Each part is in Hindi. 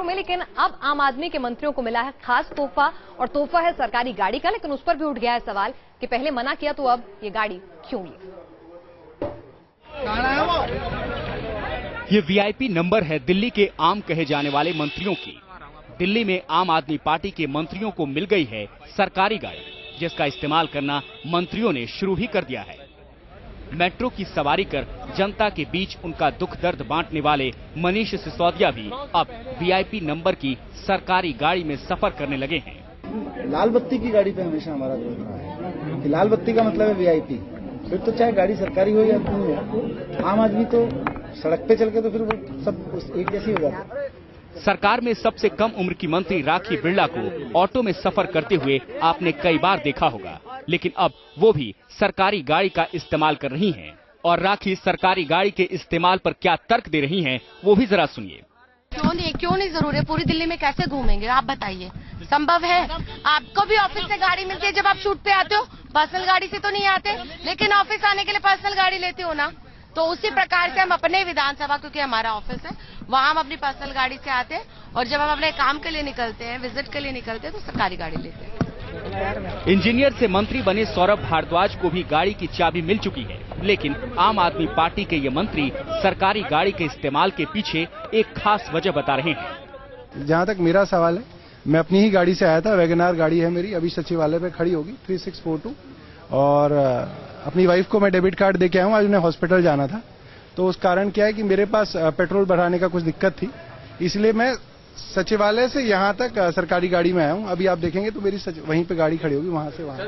में, लेकिन अब आम आदमी के मंत्रियों को मिला है खास तोहफा, और तोहफा है सरकारी गाड़ी का। लेकिन उस पर भी उठ गया है सवाल कि पहले मना किया तो अब ये गाड़ी क्यों ली। ये वीआईपी नंबर है दिल्ली के आम कहे जाने वाले मंत्रियों की। दिल्ली में आम आदमी पार्टी के मंत्रियों को मिल गई है सरकारी गाड़ी, जिसका इस्तेमाल करना मंत्रियों ने शुरू ही कर दिया है। मेट्रो की सवारी कर जनता के बीच उनका दुख दर्द बांटने वाले मनीष सिसोदिया भी अब वीआईपी नंबर की सरकारी गाड़ी में सफर करने लगे हैं। लाल बत्ती की गाड़ी पे हमेशा हमारा विरोध रहा है कि लाल बत्ती का मतलब है वीआईपी। फिर तो चाहे गाड़ी सरकारी हो या अपनी हो, आम आदमी तो सड़क पे चल के तो फिर वो सब एक जैसी हो जाता है। सरकार में सबसे कम उम्र की मंत्री राखी बिरला को ऑटो में सफर करते हुए आपने कई बार देखा होगा, लेकिन अब वो भी सरकारी गाड़ी का इस्तेमाल कर रही हैं। और राखी सरकारी गाड़ी के इस्तेमाल पर क्या तर्क दे रही हैं, वो भी जरा सुनिए। क्यों नहीं जरूर है? पूरी दिल्ली में कैसे घूमेंगे आप बताइए? संभव है? आपको भी ऑफिस से गाड़ी मिलती है जब आप शूट पे आते हो, पर्सनल गाड़ी से तो नहीं आते, लेकिन ऑफिस आने के लिए पर्सनल गाड़ी लेते हो ना। तो उसी प्रकार से हम अपने विधानसभा, क्योंकि हमारा ऑफिस है वहाँ हम अपनी पर्सनल गाड़ी से आते हैं, और जब हम अपने काम के लिए निकलते हैं, विजिट के लिए निकलते हैं, तो सरकारी गाड़ी लेते हैं। इंजीनियर से मंत्री बने सौरभ भारद्वाज को भी गाड़ी की चाबी मिल चुकी है, लेकिन आम आदमी पार्टी के ये मंत्री सरकारी गाड़ी के इस्तेमाल के पीछे एक खास वजह बता रहे हैं। जहाँ तक मेरा सवाल है, मैं अपनी ही गाड़ी से आया था, वैगनार गाड़ी है मेरी, अभी सचिवालय पे खड़ी होगी 3642, और अपनी वाइफ को मैं डेबिट कार्ड दे के आया हूँ। आज उन्हें हॉस्पिटल जाना था, तो उस कारण क्या है कि मेरे पास पेट्रोल भराने का कुछ दिक्कत थी, इसलिए मैं सचिवालय से यहाँ तक सरकारी गाड़ी में आया हूँ। अभी आप देखेंगे तो मेरी वहीं पे गाड़ी खड़ी होगी, वहाँ से वहाँ।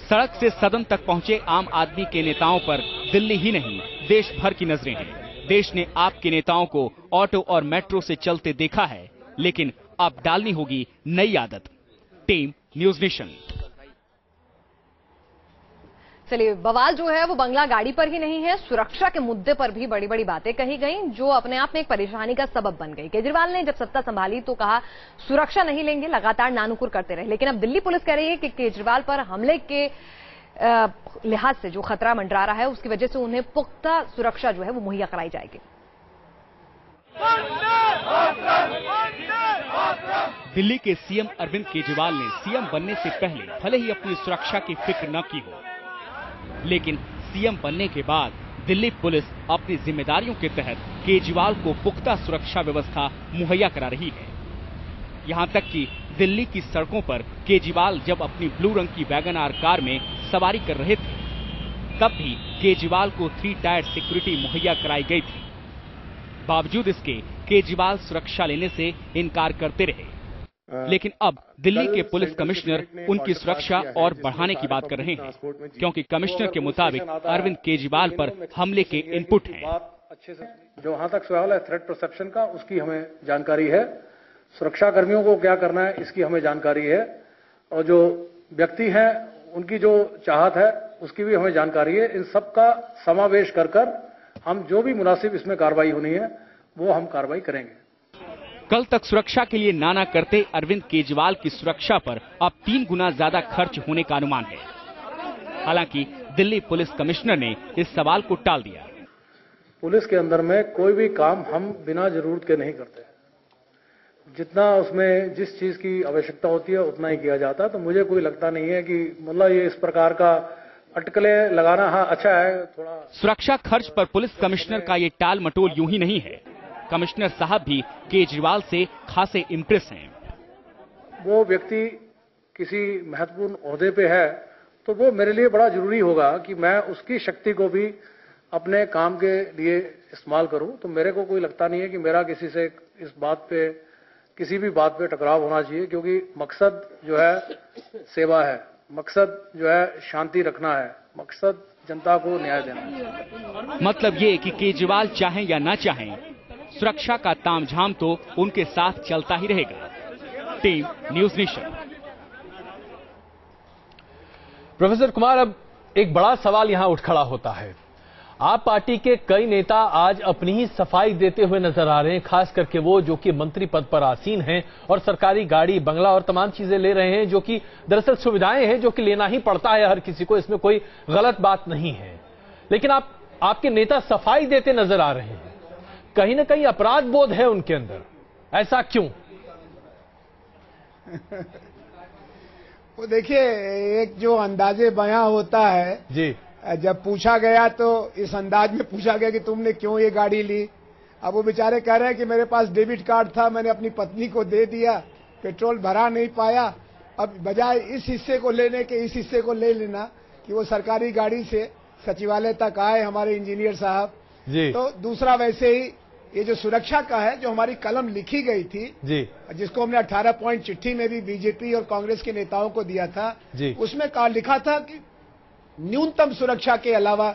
सड़क से सदन तक पहुंचे आम आदमी के नेताओं पर दिल्ली ही नहीं देश भर की नजरें हैं। देश ने आपके नेताओं को ऑटो और मेट्रो से चलते देखा है, लेकिन अब डालनी होगी नई आदत। Team news nation. चलिए, बवाल जो है वो बंगला गाड़ी पर ही नहीं है, सुरक्षा के मुद्दे पर भी बड़ी बड़ी बातें कही गई, जो अपने आप में एक परेशानी का सबब बन गई। केजरीवाल ने जब सत्ता संभाली तो कहा सुरक्षा नहीं लेंगे, लगातार नानुकुर करते रहे। लेकिन अब दिल्ली पुलिस कह रही है कि केजरीवाल पर हमले के लिहाज से जो खतरा मंडरा रहा है, उसकी वजह से उन्हें पुख्ता सुरक्षा जो है वो मुहैया कराई जाएगी। दिल्ली के सीएम अरविंद केजरीवाल ने सीएम बनने से पहले भले ही अपनी सुरक्षा की फिक्र न की हो, लेकिन सीएम बनने के बाद दिल्ली पुलिस अपनी जिम्मेदारियों के तहत केजरीवाल को पुख्ता सुरक्षा व्यवस्था मुहैया करा रही है। यहां तक कि दिल्ली की सड़कों पर केजरीवाल जब अपनी ब्लू रंग की वैगनआर कार में सवारी कर रहे थे, तब भी केजरीवाल को 3 टायर सिक्योरिटी मुहैया कराई गई थी। बावजूद इसके केजरीवाल सुरक्षा लेने से इनकार करते रहे। लेकिन अब दिल्ली के पुलिस कमिश्नर उनकी सुरक्षा और बढ़ाने की बात कर रहे हैं, क्योंकि कमिश्नर के मुताबिक अरविंद केजरीवाल पर हमले के इनपुट हैं। अच्छे से जो वहां तक सवाल है थ्रेट परसेप्शन का, उसकी हमें जानकारी है। सुरक्षा कर्मियों को क्या करना है इसकी हमें जानकारी है, और जो व्यक्ति हैं उनकी जो चाहत है उसकी भी हमें जानकारी है। इन सब का समावेश कर हम जो भी मुनासिब इसमें कार्रवाई होनी है वो हम कार्रवाई करेंगे। कल तक सुरक्षा के लिए नाना करते अरविंद केजरीवाल की सुरक्षा पर अब 3 गुना ज्यादा खर्च होने का अनुमान है। हालांकि दिल्ली पुलिस कमिश्नर ने इस सवाल को टाल दिया। पुलिस के अंदर में कोई भी काम हम बिना जरूरत के नहीं करते, जितना उसमें जिस चीज की आवश्यकता होती है उतना ही किया जाता है। तो मुझे कोई लगता नहीं है कि मतलब ये इस प्रकार का अटकले लगाना, हाँ अच्छा है थोड़ा। सुरक्षा खर्च पर पुलिस कमिश्नर का ये टाल मटोल यूं ही नहीं है। कमिश्नर साहब भी केजरीवाल से खासे इम्प्रेस हैं। वो व्यक्ति किसी महत्वपूर्ण ओहदे पे है तो वो मेरे लिए बड़ा जरूरी होगा कि मैं उसकी शक्ति को भी अपने काम के लिए इस्तेमाल करूं। तो मेरे को कोई लगता नहीं है कि मेरा किसी से इस बात पे, किसी भी बात पे टकराव होना चाहिए, क्योंकि मकसद जो है सेवा है, मकसद जो है शांति रखना है, मकसद जनता को न्याय देना है। मतलब ये कि केजरीवाल चाहें या ना चाहें, सुरक्षा का तामझाम तो उनके साथ चलता ही रहेगा। Team news nation. Professor Kumar, अब एक बड़ा सवाल यहां उठ खड़ा होता है। आप पार्टी के कई नेता आज अपनी ही सफाई देते हुए नजर आ रहे हैं, खास करके वो जो कि मंत्री पद पर आसीन हैं और सरकारी गाड़ी, बंगला और तमाम चीजें ले रहे हैं, जो कि दरअसल सुविधाएं हैं जो कि लेना ही पड़ता है हर किसी को, इसमें कोई गलत बात नहीं है। लेकिन आपके नेता सफाई देते नजर आ रहे हैं, कहीं ना कहीं अपराध बोध है उनके अंदर। ऐसा क्यों? वो देखिए, एक जो अंदाजे बयां होता है जी, जब पूछा गया तो इस अंदाज में पूछा गया कि तुमने क्यों ये गाड़ी ली। अब वो बेचारे कह रहे हैं कि मेरे पास डेबिट कार्ड था, मैंने अपनी पत्नी को दे दिया, पेट्रोल भरा नहीं पाया। अब बजाय इस हिस्से को लेने के इस हिस्से को ले लेना कि वो सरकारी गाड़ी से सचिवालय तक आए हमारे इंजीनियर साहब जी, तो दूसरा वैसे ही ये जो सुरक्षा का है, जो हमारी कलम लिखी गई थी जी, जिसको हमने 18 पॉइंट चिट्ठी में भी बीजेपी और कांग्रेस के नेताओं को दिया था जी, उसमें लिखा था कि न्यूनतम सुरक्षा के अलावा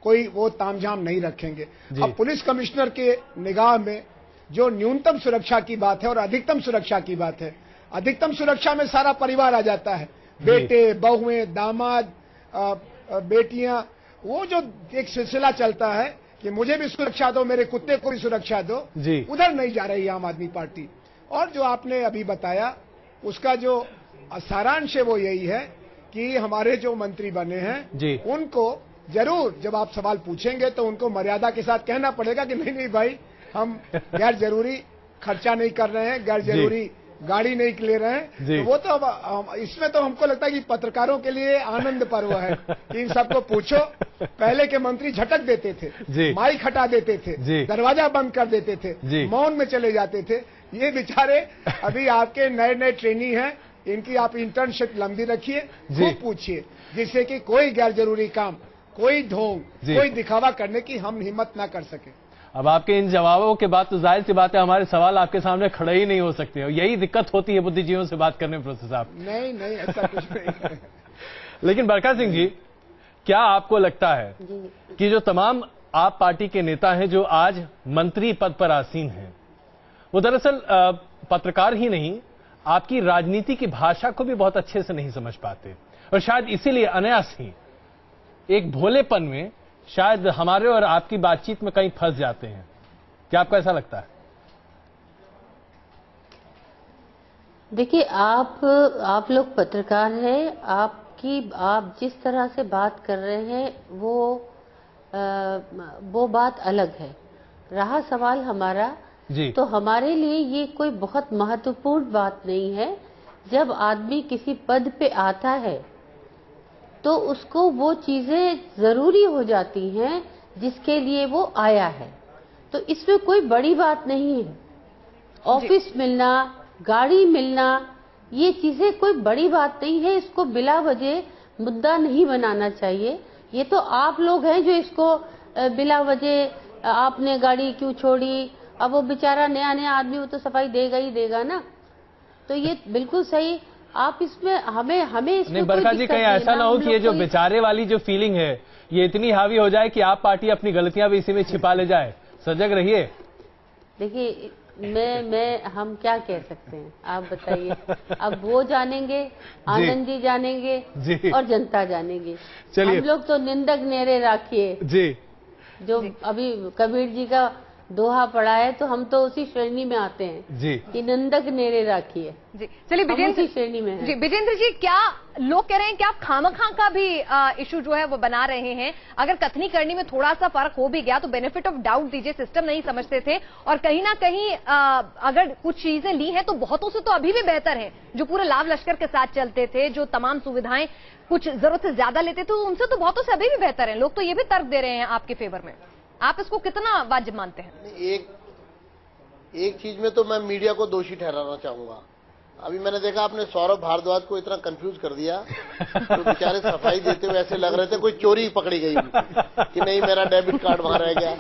कोई वो तामझाम नहीं रखेंगे। अब पुलिस कमिश्नर के निगाह में जो न्यूनतम सुरक्षा की बात है और अधिकतम सुरक्षा की बात है, अधिकतम सुरक्षा में सारा परिवार आ जाता है, बेटे, बहुएं, दामाद, बेटियां, वो जो एक सिलसिला चलता है कि मुझे भी सुरक्षा दो, मेरे कुत्ते को भी सुरक्षा दो, उधर नहीं जा रही आम आदमी पार्टी। और जो आपने अभी बताया उसका जो सारांश है वो यही है कि हमारे जो मंत्री बने हैं उनको जरूर जब आप सवाल पूछेंगे तो उनको मर्यादा के साथ कहना पड़ेगा कि नहीं नहीं भाई, हम गैर जरूरी खर्चा नहीं कर रहे हैं, गैर जरूरी गाड़ी नहीं ले रहे हैं। तो वो तो अब इसमें तो हमको लगता है कि पत्रकारों के लिए आनंद पर्व है कि इन सबको पूछो। पहले के मंत्री झटक देते थे, माइक हटा देते थे, दरवाजा बंद कर देते थे, मौन में चले जाते थे। ये बेचारे अभी आपके नए नए ट्रेनी हैं, इनकी आप इंटर्नशिप लंबी रखिए, खूब पूछिए, जिससे कि कोई गैर जरूरी काम, कोई ढोंग, कोई दिखावा करने की हम हिम्मत ना कर सके। अब आपके इन जवाबों के बाद तो जाहिर सी बात है हमारे सवाल आपके सामने खड़े ही नहीं हो सकते, और यही दिक्कत होती है बुद्धिजीवियों से बात करने में प्रोफेसर साहब। नहीं नहीं, ऐसा कुछ नहीं है। लेकिन बरखा सिंह जी, क्या आपको लगता है कि जो तमाम आप पार्टी के नेता हैं जो आज मंत्री पद पर आसीन हैं, वो दरअसल पत्रकार ही नहीं, आपकी राजनीति की भाषा को भी बहुत अच्छे से नहीं समझ पाते, और शायद इसीलिए अनायास ही एक भोलेपन में शायद हमारे और आपकी बातचीत में कहीं फंस जाते हैं। क्या आपको ऐसा लगता है? देखिए, आप लोग पत्रकार हैं, आप जिस तरह से बात कर रहे हैं वो बात अलग है। रहा सवाल हमारा जी, तो हमारे लिए ये कोई बहुत महत्वपूर्ण बात नहीं है। जब आदमी किसी पद पे आता है तो उसको वो चीजें जरूरी हो जाती हैं जिसके लिए वो आया है, तो इसमें कोई बड़ी बात नहीं है। ऑफिस मिलना, गाड़ी मिलना, ये चीजें कोई बड़ी बात नहीं है, इसको बिला वजह मुद्दा नहीं बनाना चाहिए। ये तो आप लोग हैं जो इसको बिला वजह आपने गाड़ी क्यों छोड़ी, अब वो बेचारा नया नया आदमी वो तो सफाई देगा ही देगा ना, तो ये बिल्कुल सही। आप इसमें हमें इसमें नहीं बरखा जी, कहीं ऐसा ना हो कि ये जो बेचारे वाली जो फीलिंग है ये इतनी हावी हो जाए कि आप पार्टी अपनी गलतियां भी इसी में छिपा ले जाए। सजग रहिए। देखिए, हम क्या कह सकते हैं, आप बताइए। अब वो जानेंगे, आनंद जी जानेंगे जी, और जनता जानेगी। चलिए, हम लोग तो निंदक नेरे राखिए जी, जो अभी कबीर जी का दोहा पड़ा है, तो हम तो उसी श्रेणी में आते हैं जी कि निंदक नेरे राखिए जी। चलिए विजेंद्र श्रेणी में हैं। जी विजेंद्र जी, क्या लोग कह रहे हैं कि आप खामखा का भी इशू जो है वो बना रहे हैं? अगर कथनी करनी में थोड़ा सा फर्क हो भी गया तो बेनिफिट ऑफ डाउट दीजिए, सिस्टम नहीं समझते थे, और कहीं ना कहीं अगर कुछ चीजें ली हैं तो बहुतों से तो अभी भी बेहतर है, जो पूरे लाभ लश्कर के साथ चलते थे, जो तमाम सुविधाएं कुछ जरूरत से ज्यादा लेते थे, उनसे तो बहुतों से अभी भी बेहतर है। लोग तो ये भी तर्क दे रहे हैं आपके फेवर में, आप इसको कितना वाजिब मानते हैं? एक चीज में तो मैं मीडिया को दोषी ठहराना चाहूंगा। अभी मैंने देखा आपने सौरभ भारद्वाज को इतना कंफ्यूज कर दिया, तो बेचारे सफाई देते हुए ऐसे लग रहे थे कोई चोरी पकड़ी गई कि नहीं मेरा डेबिट कार्ड वहां रह गया,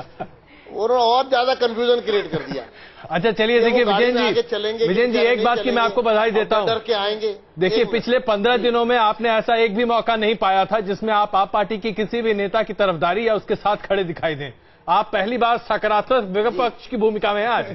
और ज्यादा कंफ्यूजन क्रिएट कर दिया। अच्छा चलिए, देखिए विजेंद्र जी एक बात की मैं आपको बधाई देता हूं, डर के आएंगे। देखिए पिछले 15 दिनों में आपने ऐसा एक भी मौका नहीं पाया था जिसमें आप पार्टी की किसी भी नेता की तरफदारी या उसके साथ खड़े दिखाई दें। आप पहली बार सकारात्मक विपक्ष की भूमिका में हैं आज।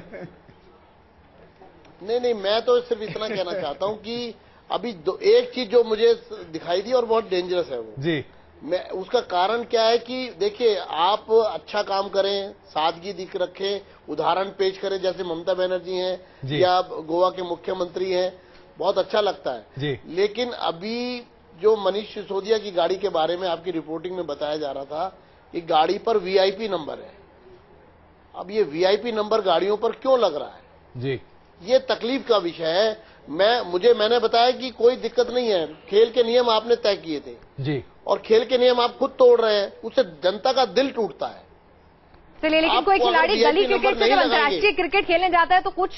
नहीं, मैं तो सिर्फ इतना कहना चाहता हूं कि अभी एक चीज जो मुझे दिखाई दी और बहुत डेंजरस है वो जी, मैं उसका कारण क्या है कि देखिए आप अच्छा काम करें, सादगी दिख रखें, उदाहरण पेश करें, जैसे ममता बनर्जी हैं या गोवा के मुख्यमंत्री हैं, बहुत अच्छा लगता है जी। लेकिन अभी जो मनीष सिसोदिया की गाड़ी के बारे में आपकी रिपोर्टिंग में बताया जा रहा था कि गाड़ी पर वीआईपी नंबर है। अब ये वीआईपी नंबर गाड़ियों पर क्यों लग रहा है जी, ये तकलीफ का विषय है। मैंने बताया कि कोई दिक्कत नहीं है, खेल के नियम आपने तय किए थे जी, और खेल के नियम आप खुद तोड़ रहे हैं, उससे जनता का दिल टूटता है। चलिए, लेकिन कोई खिलाड़ी गली क्रिकेट से जब अंतर्राष्ट्रीय क्रिकेट खेलने जाता है तो कुछ